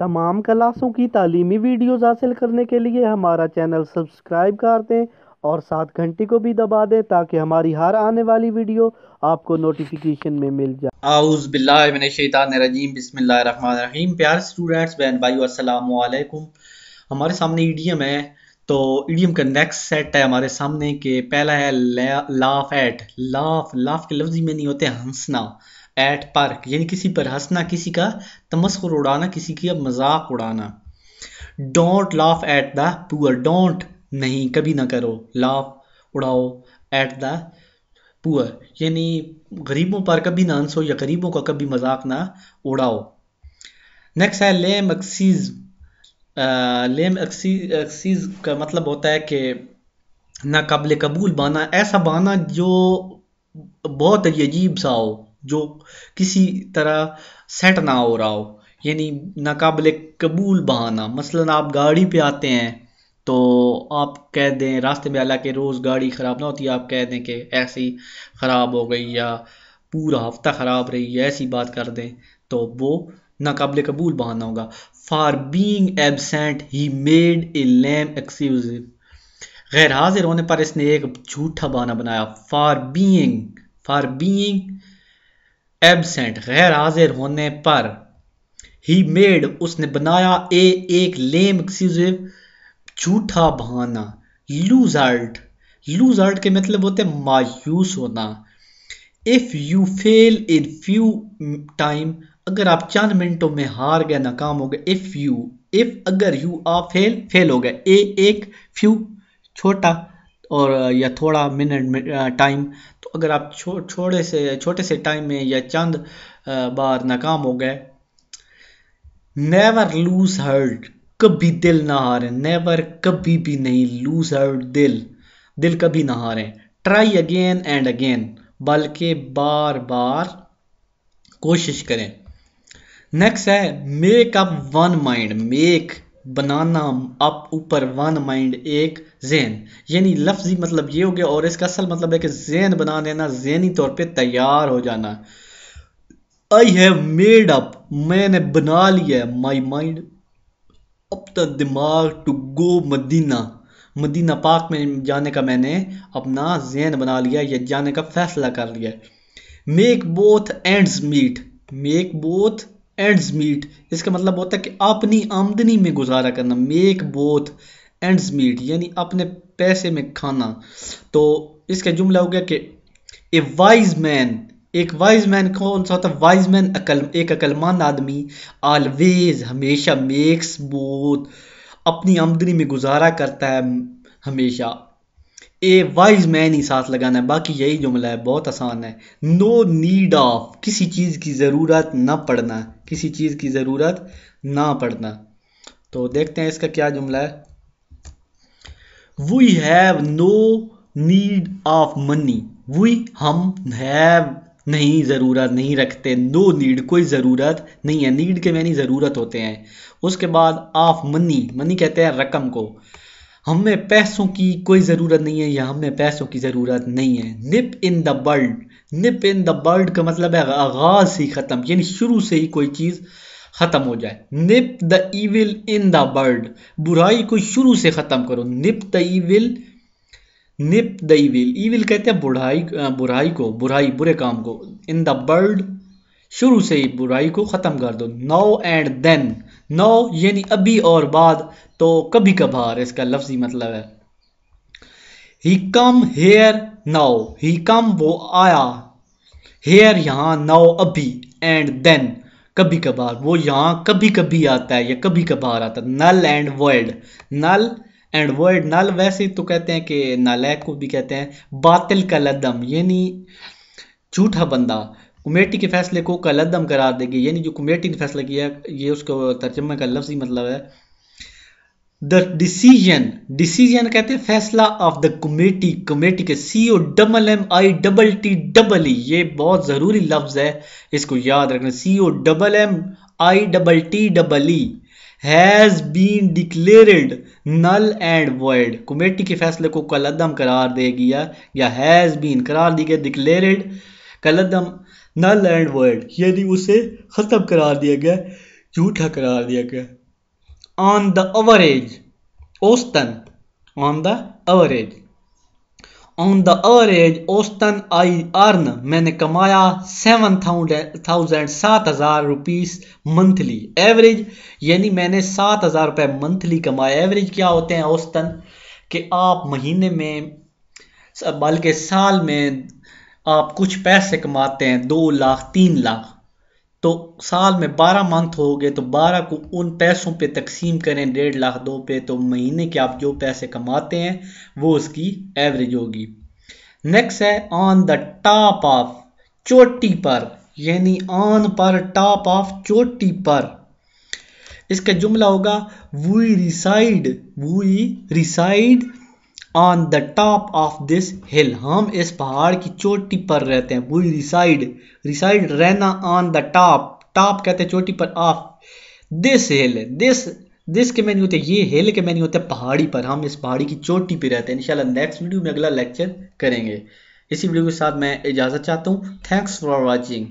तमाम क्लासों की तालीमी वीडियोज़ हासिल करने के लिए हमारा चैनल सब्सक्राइब कर दें और साथ घंटी को भी दबा दें ताकि हमारी हर आने वाली वीडियो आपको नोटिफिकेशन में मिल जाए। आउज़ बिल्लाहि मिनश शैतानिर रजीम बिस्मिल्लाहिर रहमानिर रहीम। प्यारे स्टूडेंट्स, बहन भाइयों, अस्सलामु अलैकुम। हमारे सामने ईडीएम है, तो ईडीएम का नेक्स्ट सेट है हमारे सामने के पहला है लाफ एट। लाफ लाफ के लफ्ज़ी में नहीं होते हंसना। एट पर यानी किसी पर हंसना, किसी का तमस्खुर उड़ाना, किसी की मजाक उड़ाना। Don't laugh at the poor. Don't नहीं, कभी ना करो। लाफ उड़ाओ एट द पुअर यानी गरीबों पर कभी ना हंसो या गरीबों का कभी मजाक ना उड़ाओ। नेक्स्ट है लेम एक्सीज। लेम एक्सीज का मतलब होता है कि नाकाबिले कबूल बहाना, ऐसा बहाना जो बहुत अजीब सा हो, जो किसी तरह सेट ना हो रहा हो, यानी नाकाबिले कबूल बहाना। मसलन आप गाड़ी पे आते हैं तो आप कह दें रास्ते में, हालांकि रोज़ गाड़ी ख़राब ना होती, आप कह दें कि ऐसी ख़राब हो गई या पूरा हफ्ता ख़राब रही है, ऐसी बात कर दें तो वो नाकाबिले कबूल बहाना होगा। For being absent he made a lame excuse. गैर हाजिर होने पर इसने एक झूठा बहाना बनाया। फॉर बीइंग एबसेंट, गैर हाजिर होने पर। ही मेड, उसने बनाया। एक लेम एक्सक्यूजिव, झूठा बहाना। लूज हार्ट के मतलब होते हैं मायूस होना। If you fail in few time, अगर आप चंद मिनटों में हार गए, नाकाम हो गए। इफ अगर यू आप फेल हो गए। एक फ्यू छोटा और या थोड़ा मिनट टाइम, तो अगर आप छोटे से टाइम में या चंद बार नाकाम हो गए। नेवर लूज हर्ट, कभी दिल ना हारें। नेवर कभी भी नहीं, लूज हर्ट दिल कभी ना हारें। ट्राई अगेन एंड अगेन, बल्कि बार बार कोशिश करें। नेक्स्ट है make up one mind. Make बनाना, अप ऊपर, वन माइंड एक जहन, यानी लफ्जी मतलब ये हो गया और इसका असल मतलब है कि जहन बना लेना, जहनी तौर पे तैयार हो जाना। आई हैव मेड अप, मैंने बना लिया है। माई माइंड, अपना दिमाग। टू गो मदीना, मदीना पाक में जाने का मैंने अपना जहन बना लिया या जाने का फैसला कर लिया। Make both ends meet. Make both ends meet, इसका मतलब होता है कि अपनी आमदनी में गुजारा करना। मेक बोथ एंड्स मीट यानी अपने पैसे में खाना। तो इसका जुमला हो गया कि ए वाइज मैन, एक वाइज मैन कौन सा होता है? वाइज मैन एक अक्लमंद आदमी। ऑलवेज, हमेशा। मेक्स बोथ, अपनी आमदनी में गुजारा करता है हमेशा। ए वाइज मैन ही साथ लगाना है, बाकी यही जुमला है, बहुत आसान है। नो नीड ऑफ, किसी चीज की जरूरत ना पड़ना, किसी चीज की जरूरत ना पड़ना। तो देखते हैं इसका क्या जुमला है। We have no need of money. We, हम, हैव नहीं, जरूरत नहीं रखते। नो नीड, कोई जरूरत नहीं है। नीड के मैंने जरूरत होते हैं। उसके बाद ऑफ मनी, मनी कहते हैं रकम को। हमें पैसों की कोई ज़रूरत नहीं है या हमें पैसों की ज़रूरत नहीं है। Nip in the bird, nip in the bird का मतलब है आगाज ही ख़त्म, यानी शुरू से ही कोई चीज़ ख़त्म हो जाए। निप the evil in the bird, बुराई को शुरू से ख़त्म करो। निप the evil, nib the evil, evil कहते हैं बुराई को, बुराई, बुरे काम को। इन द बर्ड, शुरू से ही बुराई को ख़त्म कर दो। नाउ एंड देन, नाउ यानी अभी और बाद, तो कभी कभार इसका लफ्जी मतलब है। ही कम हेयर नाउ, ही कम वो आया, हेयर यहाँ, नाउ अभी, एंड देन कभी कभार, वो यहाँ कभी कभी आता है या कभी कभार आता है। Null and void, null and void, null वैसे तो कहते हैं कि नालायक को भी कहते हैं। बातिल का लदम यानी झूठा बंदा। कमेटी के फैसले को कलअदम करार देगी, यानी जो कमेटी ने फैसला किया, ये उसको तर्जुमे का लफ्जी मतलब है। द डिसीजन, डिसीजन कहते हैं फैसला ऑफ द कमेटी, कमेटी के। COMMITTEE, ये बहुत ज़रूरी लफ्ज़ है, इसको याद रखना। COMMITTEE has been declared null and void, committee के फैसले को कलअदम करार दे गया या हैज़ बीन करार दी गई, डिक्लेयर्ड कलअदम, नल एंड वॉइड यानी उसे ख़त्म करार दिया गया। झूठा करार दिया गया। ऑन द एवरेज, औसतन, on the average, on the average औसतन आई अर्न, मैंने कमाया 7,000 रुपीस मंथली। एवरेज यानी मैंने 7,000 रुपये मंथली कमाया। एवरेज क्या होते हैं? औसतन, कि आप महीने में बल्कि साल में आप कुछ पैसे कमाते हैं, 2 लाख 3 लाख, तो साल में 12 मंथ हो गए, तो 12 को उन पैसों पे तकसीम करें 1.5 लाख 2 पे, तो महीने के आप जो पैसे कमाते हैं वो उसकी एवरेज होगी। नेक्स्ट है ऑन द टॉप ऑफ, चोटी पर, यानी ऑन पर, टॉप ऑफ चोटी पर। इसका जुमला होगा we reside on the top of this hill, हम इस पहाड़ की चोटी पर रहते हैं। वी रिसाइड, रिसाइड रहना, ऑन द टॉप, टॉप कहते हैं चोटी पर, ऑफ दिस हिल, दिस के मैंने होते, ये हिल के मैंने होते पहाड़ी पर, हम इस पहाड़ी की चोटी पे रहते हैं। इंशाल्लाह नेक्स्ट वीडियो में अगला लेक्चर करेंगे। इसी वीडियो के साथ मैं इजाजत चाहता हूँ। Thanks for watching.